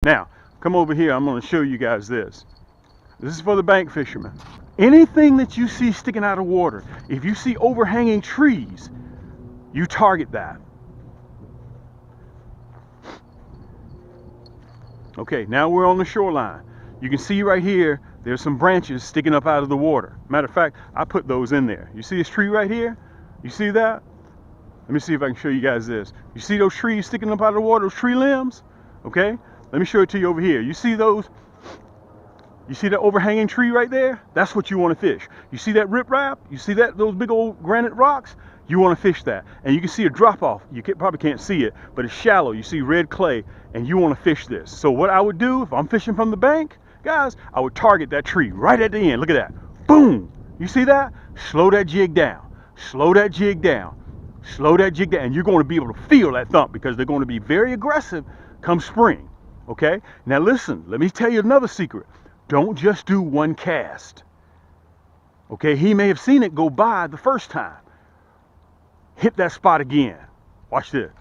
Now, come over here. I'm going to show you guys this. This is for the bank fishermen. Anything that you see sticking out of water, if you see overhanging trees, you target that. Okay, now we're on the shoreline. You can see right here, there's some branches sticking up out of the water. Matter of fact, I put those in there. You see this tree right here? You see that? Let me see if I can show you guys this. You see those trees sticking up out of the water, those tree limbs? Okay, let me show it to you over here. You see those? You see that overhanging tree right there? That's what you want to fish. You see that riprap? You see that, those big old granite rocks? You want to fish that. And you can see a drop off. You probably can't see it, but it's shallow. You see red clay, and you want to fish this. So what I would do if I'm fishing from the bank, guys, I would target that tree right at the end. Look at that. Boom. You see that? Slow that jig down. Slow that jig down. Slow that jig down. And you're going to be able to feel that thump because they're going to be very aggressive come spring. Okay? Now listen, let me tell you another secret. Don't just do one cast. Okay, he may have seen it go by the first time. Hit that spot again. Watch this.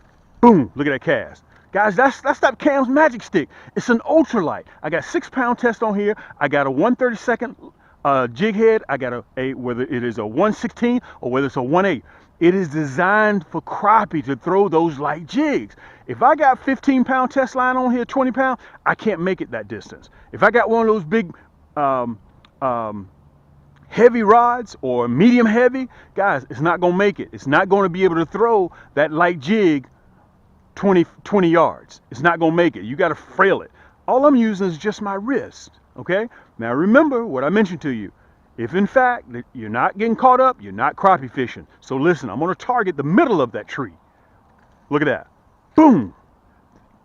Boom, look at that cast. Guys, that's that Cam's Magic Stick. It's an ultralight. I got 6-pound test on here. I got a 1/32 jig head. I got a whether it is a 1/16 or whether it's a 1/8. It is designed for crappie to throw those light jigs. If I got 15-pound test line on here, 20 pound, I can't make it that distance. If I got one of those big heavy rods or medium heavy, guys, it's not going to make it. It's not going to be able to throw that light jig 20 yards. It's not going to make it. You got to frail it. All I'm using is just my wrist, okay? Now remember what I mentioned to you. If in fact that you're not getting caught up, you're not crappie fishing. So listen, I'm going to target the middle of that tree. Look at that. Boom.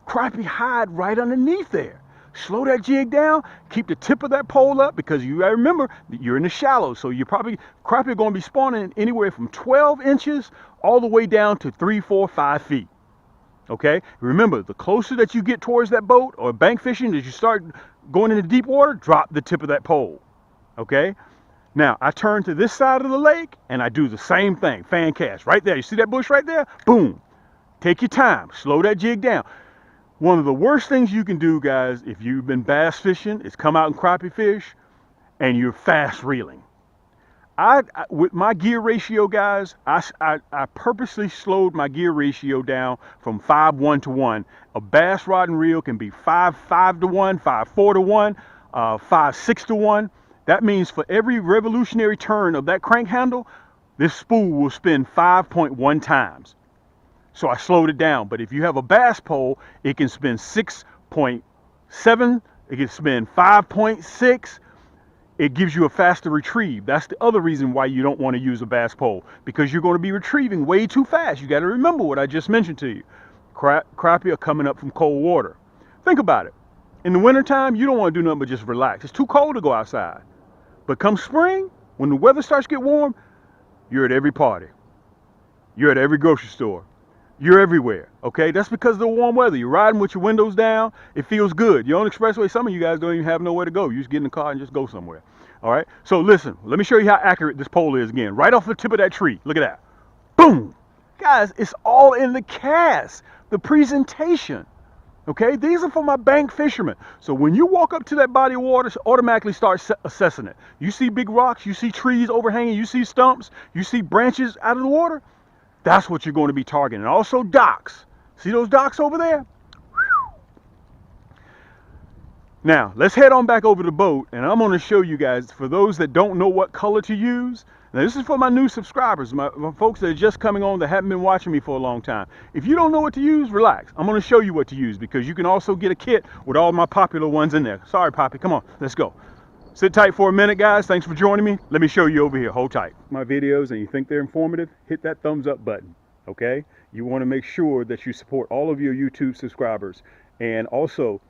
Crappie hide right underneath there. Slow that jig down. Keep the tip of that pole up because you gotta remember that you're in the shallows. So you're probably, crappie are going to be spawning anywhere from 12 inches all the way down to 3, 4, 5 feet. Okay? Remember, the closer that you get towards that boat or bank fishing, as you start going into deep water, drop the tip of that pole. Okay? Now, I turn to this side of the lake, and I do the same thing. Fan cast right there. You see that bush right there? Boom. Take your time. Slow that jig down. One of the worst things you can do, guys, if you've been bass fishing, is come out and crappie fish, and you're fast reeling. With my gear ratio, guys, I purposely slowed my gear ratio down from 5:1 to 1. A bass rod and reel can be 5:5 to 1, 5:4 to 1, 5:6 to 1. That means for every revolutionary turn of that crank handle, this spool will spin 5.1 times. So I slowed it down. But if you have a bass pole, it can spin 6.7. It can spin 5.6. It gives you a faster retrieve. That's the other reason why you don't want to use a bass pole, because you're going to be retrieving way too fast. You got to remember what I just mentioned to you. Crappie are coming up from cold water. Think about it. In the wintertime, you don't want to do nothing but just relax. It's too cold to go outside. But come spring, when the weather starts to get warm, you're at every party. You're at every grocery store. You're everywhere, okay? That's because of the warm weather. You're riding with your windows down. It feels good. You're on the expressway. Some of you guys don't even have nowhere to go. You just get in the car and just go somewhere, all right? So listen, let me show you how accurate this pole is again. Right off the tip of that tree. Look at that. Boom. Guys, it's all in the cast, the presentation. Okay, these are for my bank fishermen. So when you walk up to that body of water, automatically start assessing it. You see big rocks, you see trees overhanging, you see stumps, you see branches out of the water. That's what you're going to be targeting. And also docks. See those docks over there? Now, let's head on back over the boat, and I'm going to show you guys, for those that don't know what color to use. Now, this is for my new subscribers, my folks that are just coming on that haven't been watching me for a long time. If you don't know what to use, relax. I'm going to show you what to use, because you can also get a kit with all my popular ones in there. Sorry, Poppy. Come on. Let's go. Sit tight for a minute, guys. Thanks for joining me. Let me show you over here. Hold tight. My videos and you think they're informative, hit that thumbs up button, okay? You want to make sure that you support all of your YouTube subscribers. And also,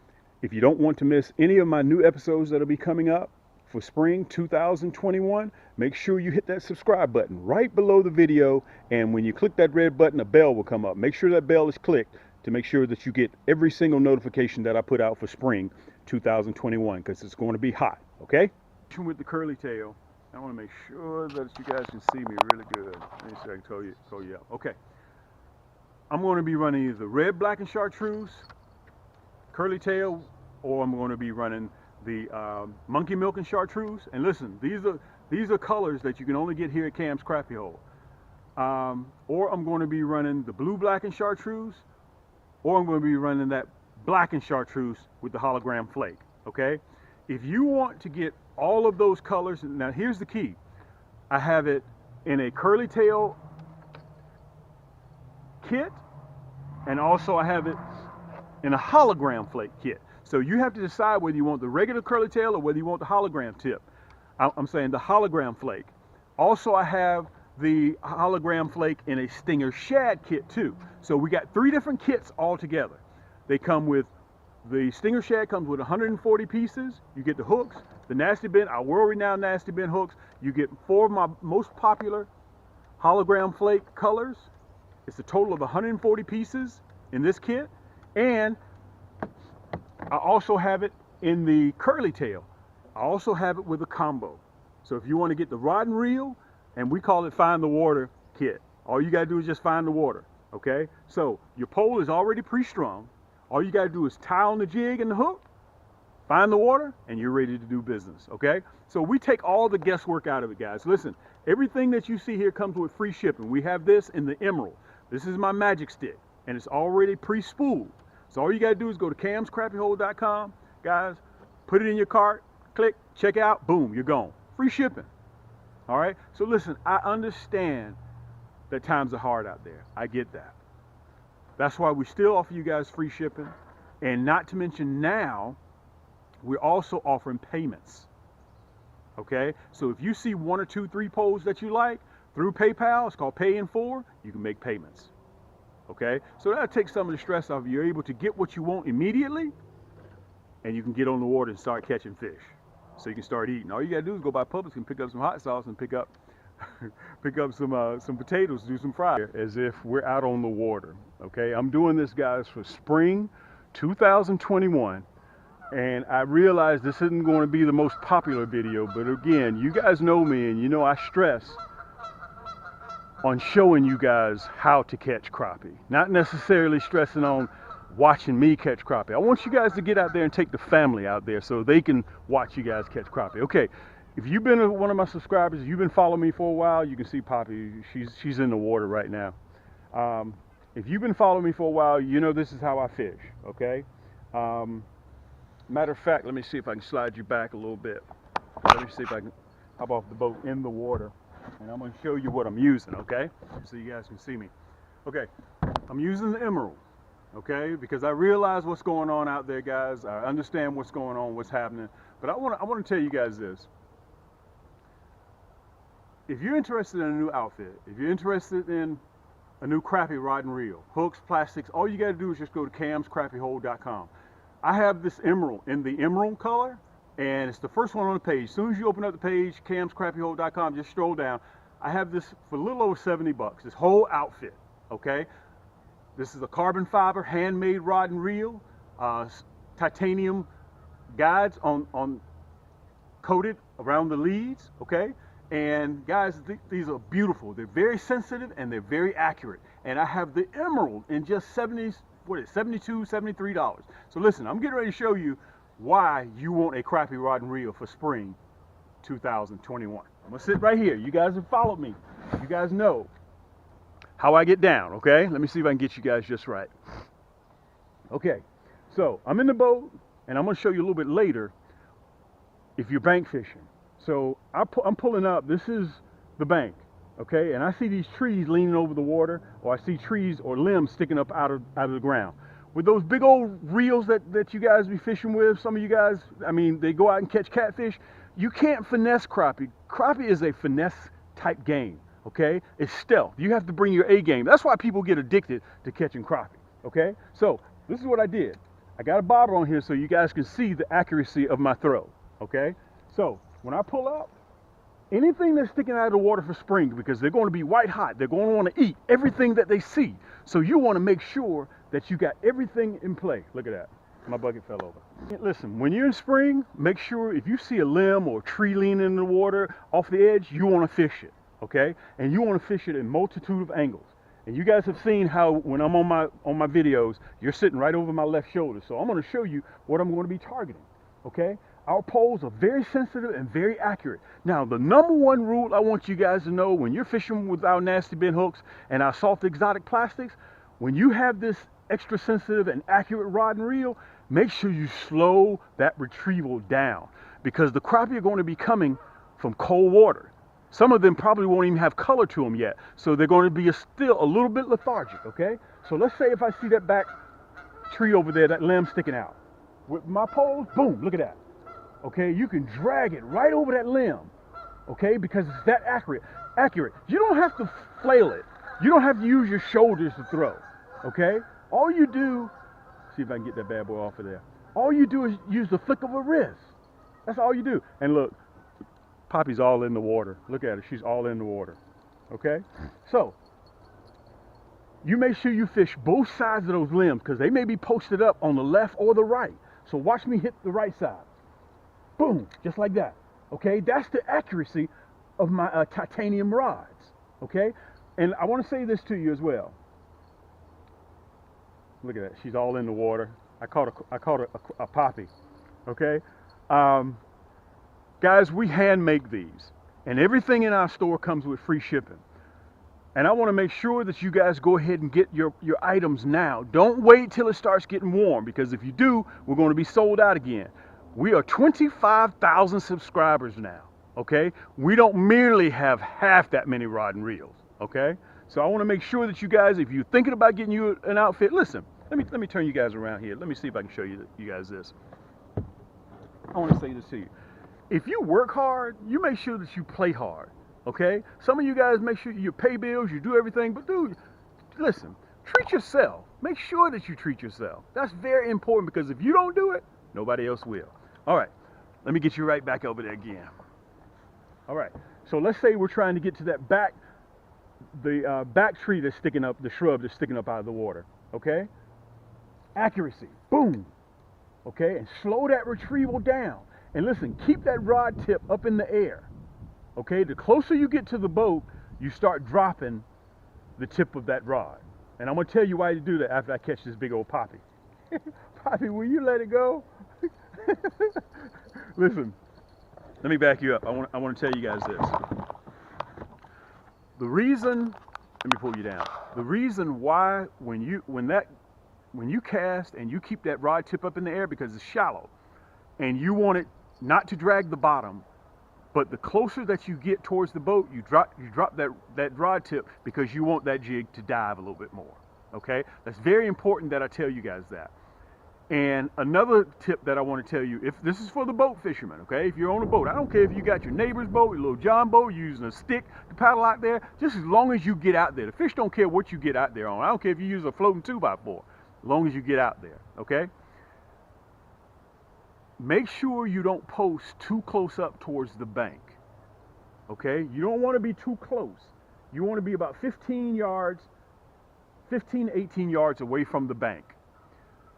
if you don't want to miss any of my new episodes that'll be coming up for spring 2021, make sure you hit that subscribe button right below the video, and when you click that red button, a bell will come up. Make sure that bell is clicked to make sure that you get every single notification that I put out for spring 2021, because it's going to be hot, okay? With the curly tail, I want to make sure that you guys can see me really good. Let me see if I can throw you out. Okay. I'm going to be running either red, black, and chartreuse, curly tail, or I'm going to be running the monkey milk and chartreuse. And listen, these are colors that you can only get here at Cam's Crappie Hole. Or I'm going to be running the blue, black, and chartreuse, or I'm going to be running that black and chartreuse with the hologram flake. Okay, if you want to get all of those colors, now here's the key. I have it in a curly tail kit, and also I have it in a hologram flake kit. So you have to decide whether you want the regular curly tail or whether you want the hologram tip. I'm saying the hologram flake. Also, I have the hologram flake in a stinger shad kit too. So we got 3 different kits all together. They come with, the stinger shad comes with 140 pieces. You get the hooks, the nasty bin, our world-renowned nasty bin hooks. You get 4 of my most popular hologram flake colors. It's a total of 140 pieces in this kit. And I also have it in the curly tail. I also have it with a combo. So if you want to get the rod and reel, and we call it Find the Water kit. All you gotta do is just find the water, okay? So your pole is already pre-strung. All you gotta do is tie on the jig and the hook, find the water, and you're ready to do business, okay? So we take all the guesswork out of it, guys. Listen, everything that you see here comes with free shipping. We have this in the emerald. This is my magic stick, and it's already pre-spooled. So all you gotta do is go to camscrappyhole.com, guys, put it in your cart, click, check out, boom, you're gone. Free shipping. All right, so listen, I understand that times are hard out there. I get that. That's why we still offer you guys free shipping. And not to mention now, we're also offering payments. Okay, so if you see 1 or 2, 3 poles that you like through PayPal, it's called Pay in 4, you can make payments. Okay, so that takes some of the stress off. You're able to get what you want immediately, and you can get on the water and start catching fish. So you can start eating. All you gotta do is go by Publix and pick up some hot sauce and pick up some potatoes, do some fries. As if we're out on the water. Okay, I'm doing this, guys, for spring 2021, and I realize this isn't going to be the most popular video, but again, you guys know me, and you know I stress on showing you guys how to catch crappie, not necessarily stressing on watching me catch crappie. I want you guys to get out there and take the family out there so they can watch you guys catch crappie. Okay, if you've been one of my subscribers, you've been following me for a while, you can see Poppy, she's in the water right now. If you've been following me for a while, you know this is how I fish, okay? Matter of fact, let me see if I can slide you back a little bit. Let me see if I can hop off the boat in the water, and I'm gonna show you what I'm using, okay? So you guys can see me. Okay, I'm using the emerald. Okay, because I realize what's going on out there, guys. I understand what's going on, what's happening. But I want to tell you guys this. If you're interested in a new outfit, if you're interested in a new crappie rod and reel, hooks, plastics, all you got to do is just go to camscrappyhole.com. I have this emerald in the emerald color, and it's the first one on the page. As soon as you open up the page, camscrappyhole.com, just scroll down. I have this for a little over 70 bucks, this whole outfit, okay? This is a carbon fiber handmade rod and reel, titanium guides on coated around the leads, okay? And guys, these are beautiful. They're very sensitive and they're very accurate. And I have the emerald in just $72, $73. So listen, I'm getting ready to show you why you want a crappie rod and reel for spring 2021. I'm gonna sit right here. You guys have followed me. You guys know how I get down, okay? Let me see if I can get you guys just right. Okay, so I'm in the boat, and I'm gonna show you a little bit later if you're bank fishing. So I'm pulling up, this is the bank, okay? And I see these trees leaning over the water, or I see trees or limbs sticking up out of the ground. With those big old reels that you guys be fishing with, some of you guys, I mean, they go out and catch catfish. You can't finesse crappie. Crappie is a finesse type game. Okay, it's stealth. You have to bring your A game. That's why people get addicted to catching crappie. Okay, so this is what I did. I got a bobber on here so you guys can see the accuracy of my throw. Okay, so when I pull up, anything that's sticking out of the water for spring, because they're going to be white hot, they're going to want to eat everything that they see. So you want to make sure that you got everything in play. Look at that. My bucket fell over. Listen, when you're in spring, make sure if you see a limb or a tree leaning in the water off the edge, you want to fish it. Okay, and you want to fish it in multitude of angles. And you guys have seen how when I'm on my videos, you're sitting right over my left shoulder. So I'm going to show you what I'm going to be targeting. Okay? Our poles are very sensitive and very accurate. Now, the number one rule I want you guys to know when you're fishing with our nasty bent hooks and our soft exotic plastics, when you have this extra sensitive and accurate rod and reel, make sure you slow that retrieval down, because the crappie are going to be coming from cold water. Some of them probably won't even have color to them yet, so they're going to be still a little bit lethargic, okay? So let's say if I see that back tree over there, that limb sticking out. With my poles, boom, look at that. Okay, you can drag it right over that limb, okay, because it's that accurate. You don't have to flail it. You don't have to use your shoulders to throw, okay? All you do, see if I can get that bad boy off of there. All you do is use the flick of a wrist. That's all you do. And look, Poppy's all in the water. Look at her, she's all in the water, okay? So, you make sure you fish both sides of those limbs, because they may be posted up on the left or the right. So watch me hit the right side. Boom, just like that, okay? That's the accuracy of my titanium rods, okay? And I want to say this to you as well. Look at that, she's all in the water. I caught a poppy, okay? Guys, we hand make these, and everything in our store comes with free shipping. And I want to make sure that you guys go ahead and get your items now. Don't wait till it starts getting warm, because if you do, we're going to be sold out again. We are 25,000 subscribers now, okay? We don't merely have half that many rod and reels, okay? So I want to make sure that you guys, if you're thinking about getting you an outfit, listen, let me turn you guys around here. Let me see if I can show you guys this. I want to say this to you. If you work hard, you make sure that you play hard, okay? Some of you guys make sure you pay bills, you do everything, but dude, listen, treat yourself. Make sure that you treat yourself. That's very important, because if you don't do it, nobody else will. All right, let me get you right back over there again. All right, so let's say we're trying to get to that back tree that's sticking up, the shrub that's sticking up out of the water, okay? Accuracy, boom, okay? And slow that retrieval down. And listen, keep that rod tip up in the air, okay? The closer you get to the boat, you start dropping the tip of that rod. And I'm gonna tell you why to do that after I catch this big old poppy. Poppy, will you let it go? Listen, let me back you up. I want to tell you guys this. The reason, let me pull you down. The reason why when you cast and you keep that rod tip up in the air, because it's shallow, and you want it not to drag the bottom, but the closer that you get towards the boat, you drop that rod tip, because you want that jig to dive a little bit more. Okay, that's very important that I tell you guys that. And another tip that I want to tell you, if this is for the boat fishermen, okay? If you're on a boat, I don't care if you got your neighbor's boat, your little John boat, you're using a stick to paddle out there, just as long as you get out there. The fish don't care what you get out there on. I don't care if you use a floating 2x4, as long as you get out there, okay? Make sure you don't post too close up towards the bank, okay? You don't want to be too close. You want to be about 15 to 18 yards away from the bank,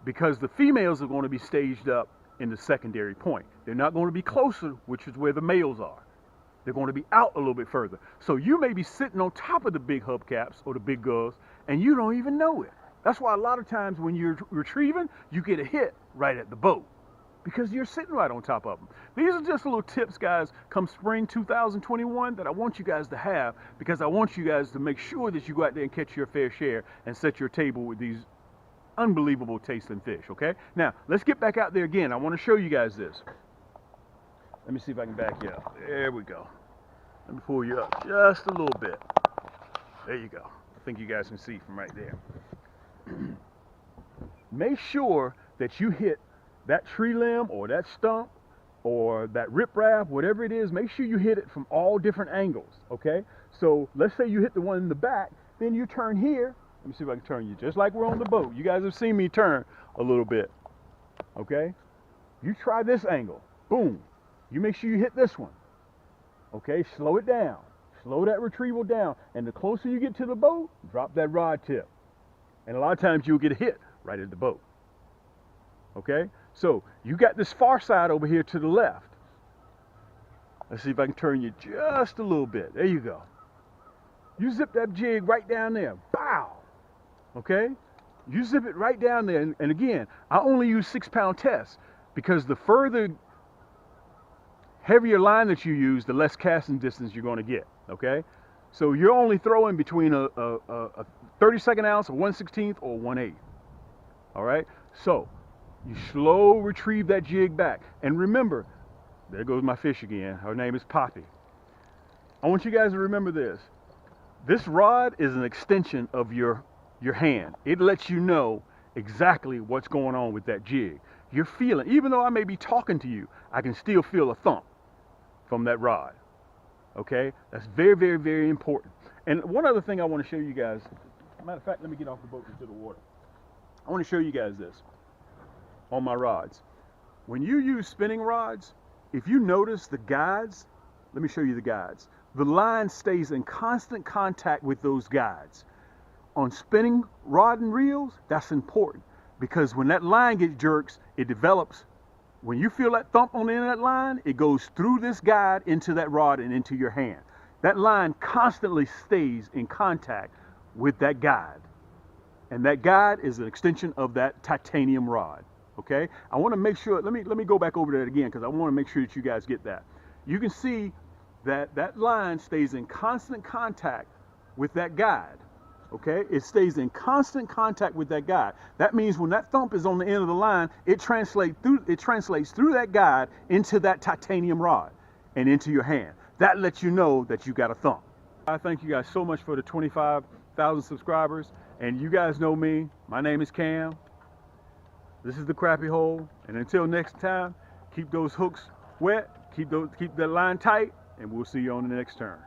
because the females are going to be staged up in the secondary point. They're not going to be closer, which is where the males are. They're going to be out a little bit further. So you may be sitting on top of the big hubcaps or the big gulls, and you don't even know it. That's why a lot of times when you're retrieving, you get a hit right at the boat, because you're sitting right on top of them. These are just little tips, guys, come spring 2021 that I want you guys to have, because I want you guys to make sure that you go out there and catch your fair share and set your table with these unbelievable tasting fish, okay? Now, let's get back out there again. I want to show you guys this. Let me see if I can back you up. There we go. Let me pull you up just a little bit. There you go. I think you guys can see from right there. Make sure that you hit that tree limb or that stump or that riprap, whatever it is, make sure you hit it from all different angles, okay? So let's say you hit the one in the back, then you turn here. Let me see if I can turn you, just like we're on the boat. You guys have seen me turn a little bit, okay? You try this angle, boom. You make sure you hit this one, okay? Slow it down, slow that retrieval down, and the closer you get to the boat, drop that rod tip. And a lot of times you'll get a hit right at the boat, okay? So you got this far side over here to the left. Let's see if I can turn you just a little bit. There you go. You zip that jig right down there. Bow. Okay? You zip it right down there. And again, I only use 6-pound tests because the further heavier line that you use, the less casting distance you're going to get. Okay? So you're only throwing between a 32nd ounce, a 1/16 or 1/8. All right? So you slow retrieve that jig back. And remember, there goes my fish again. Her name is Poppy. I want you guys to remember this. This rod is an extension of your hand. It lets you know exactly what's going on with that jig. You're feeling, even though I may be talking to you, I can still feel a thump from that rod. Okay? That's very, very, very important. And one other thing I want to show you guys, matter of fact, let me get off the boat into the water. I want to show you guys this on my rods. When you use spinning rods, if you notice the guides, let me show you the guides. The line stays in constant contact with those guides. On spinning rod and reels, that's important because when that line gets jerks, it develops. When you feel that thump on the end of that line, it goes through this guide into that rod and into your hand. That line constantly stays in contact with that guide. And that guide is an extension of that titanium rod. Okay? I want to make sure, let me go back over that again because I want to make sure that you guys get that. You can see that line stays in constant contact with that guide. Okay, it stays in constant contact with that guide. That means when that thump is on the end of the line, it translates through that guide into that titanium rod and into your hand. That lets you know that you got a thump. I thank you guys so much for the 25,000 subscribers, and you guys know me. My name is Cam. This is the Crappie Hole, and until next time, keep those hooks wet, keep that line tight, and we'll see you on the next turn.